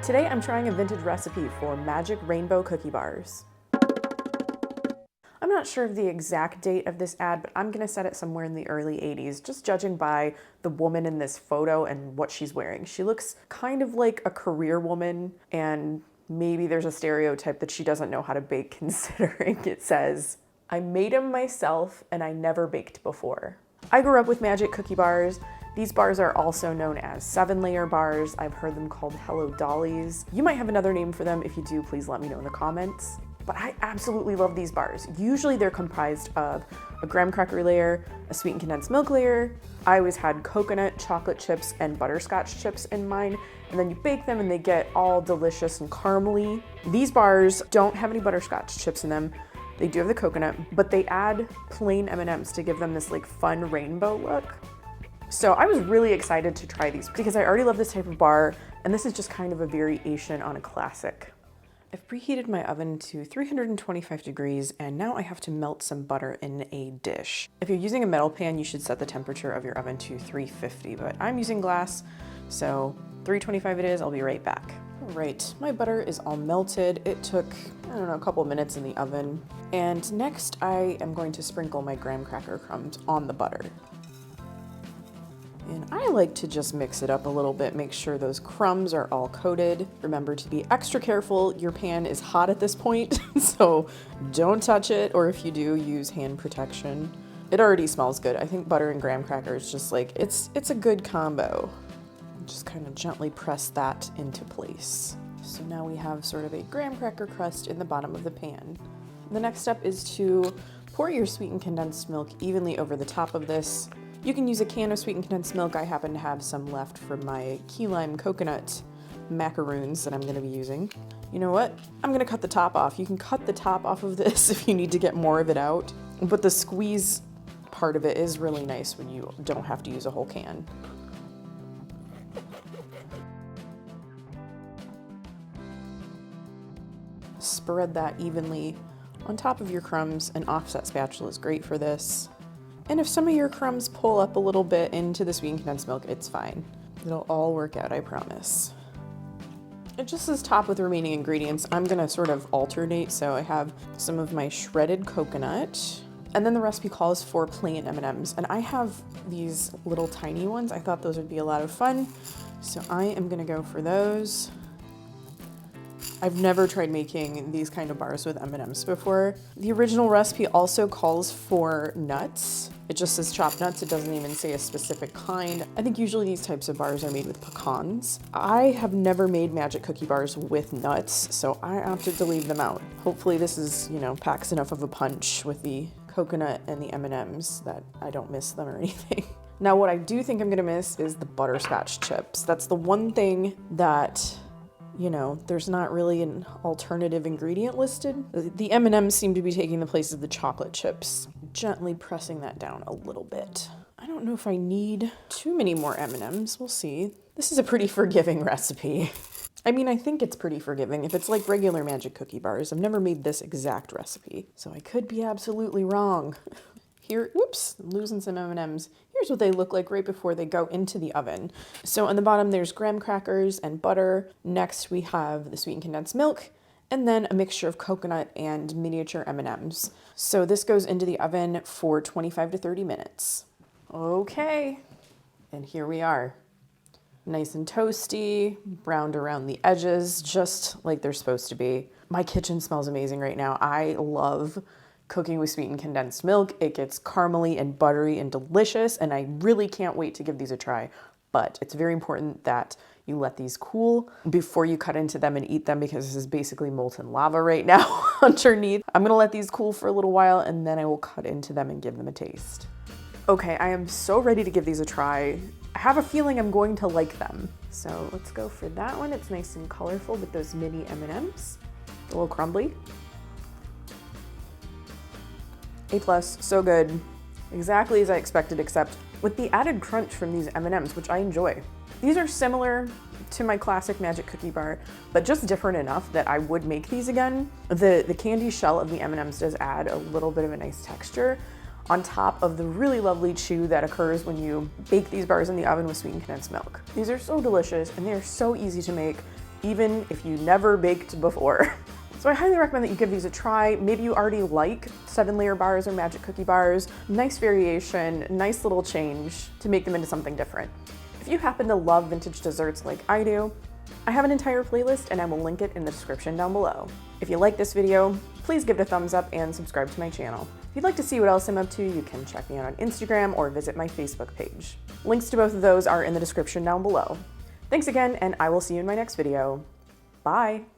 Today I'm trying a vintage recipe for magic rainbow cookie bars. I'm not sure of the exact date of this ad, but I'm gonna set it somewhere in the early 80s, just judging by the woman in this photo and what she's wearing. She looks kind of like a career woman, and maybe there's a stereotype that she doesn't know how to bake considering it says, "I made them myself and I never baked before." I grew up with magic cookie bars. These bars are also known as 7-layer bars. I've heard them called Hello Dollies. You might have another name for them. If you do, please let me know in the comments. But I absolutely love these bars. Usually they're comprised of a graham cracker layer, a sweetened condensed milk layer. I always had coconut, chocolate chips, and butterscotch chips in mine. And then you bake them and they get all delicious and caramely. These bars don't have any butterscotch chips in them. They do have the coconut, but they add plain M&Ms to give them this like fun rainbow look. So I was really excited to try these because I already love this type of bar, and this is just kind of a variation on a classic. I've preheated my oven to 325 degrees, and now I have to melt some butter in a dish. If you're using a metal pan, you should set the temperature of your oven to 350, but I'm using glass, so 325 it is. I'll be right back. All right, my butter is all melted. It took, I don't know, a couple minutes in the oven. And next I am going to sprinkle my graham cracker crumbs on the butter. And I like to just mix it up a little bit, make sure those crumbs are all coated. Remember to be extra careful. Your pan is hot at this point, so don't touch it, or if you do, use hand protection. It already smells good. I think butter and graham cracker is just like, it's a good combo. Just kind of gently press that into place. So now we have sort of a graham cracker crust in the bottom of the pan. The next step is to pour your sweetened condensed milk evenly over the top of this. You can use a can of sweetened condensed milk. I happen to have some left from my key lime coconut macaroons that I'm gonna be using. You know what? I'm gonna cut the top off. You can cut the top off of this if you need to get more of it out, but the squeeze part of it is really nice when you don't have to use a whole can. Spread that evenly on top of your crumbs. An offset spatula is great for this. And if some of your crumbs pull up a little bit into the sweetened condensed milk, it's fine. It'll all work out, I promise. It just says top with remaining ingredients. I'm gonna sort of alternate, so I have some of my shredded coconut, and then the recipe calls for plain M&Ms, and I have these little tiny ones. I thought those would be a lot of fun, so I am gonna go for those. I've never tried making these kind of bars with M&Ms before. The original recipe also calls for nuts. It just says chopped nuts. It doesn't even say a specific kind. I think usually these types of bars are made with pecans. I have never made magic cookie bars with nuts, so I opted to leave them out. Hopefully this is, packs enough of a punch with the coconut and the M&Ms that I don't miss them or anything. Now what I do think I'm gonna miss is the butterscotch chips. That's the one thing that there's not really an alternative ingredient listed. The M&Ms seem to be taking the place of the chocolate chips. Gently pressing that down a little bit. I don't know if I need too many more M&Ms. We'll see. This is a pretty forgiving recipe. I mean, I think it's pretty forgiving. If it's like regular magic cookie bars, I've never made this exact recipe, so I could be absolutely wrong. Here, whoops, I'm losing some M&Ms. Here's what they look like right before they go into the oven. So on the bottom, there's graham crackers and butter. Next, we have the sweetened condensed milk, and then a mixture of coconut and miniature M&Ms. So this goes into the oven for 25 to 30 minutes. Okay, and here we are. Nice and toasty, browned around the edges, just like they're supposed to be. My kitchen smells amazing right now. I love cooking with sweetened condensed milk. It gets caramely and buttery and delicious, and I really can't wait to give these a try. But it's very important that you let these cool before you cut into them and eat them, because this is basically molten lava right now underneath. I'm gonna let these cool for a little while, and then I will cut into them and give them a taste. Okay, I am so ready to give these a try. I have a feeling I'm going to like them. So let's go for that one. It's nice and colorful with those mini M&Ms, a little crumbly. A+, so good. Exactly as I expected, except with the added crunch from these M&Ms, which I enjoy. These are similar to my classic magic cookie bar, but just different enough that I would make these again. The candy shell of the M&Ms does add a little bit of a nice texture on top of the really lovely chew that occurs when you bake these bars in the oven with sweetened condensed milk. These are so delicious, and they are so easy to make. even if you never baked before. So I highly recommend that you give these a try. Maybe you already like 7-layer bars or magic cookie bars. Nice variation, nice little change to make them into something different. If you happen to love vintage desserts like I do, I have an entire playlist and I will link it in the description down below. If you like this video, please give it a thumbs up and subscribe to my channel. If you'd like to see what else I'm up to, you can check me out on Instagram or visit my Facebook page. Links to both of those are in the description down below. Thanks again, and I will see you in my next video. Bye!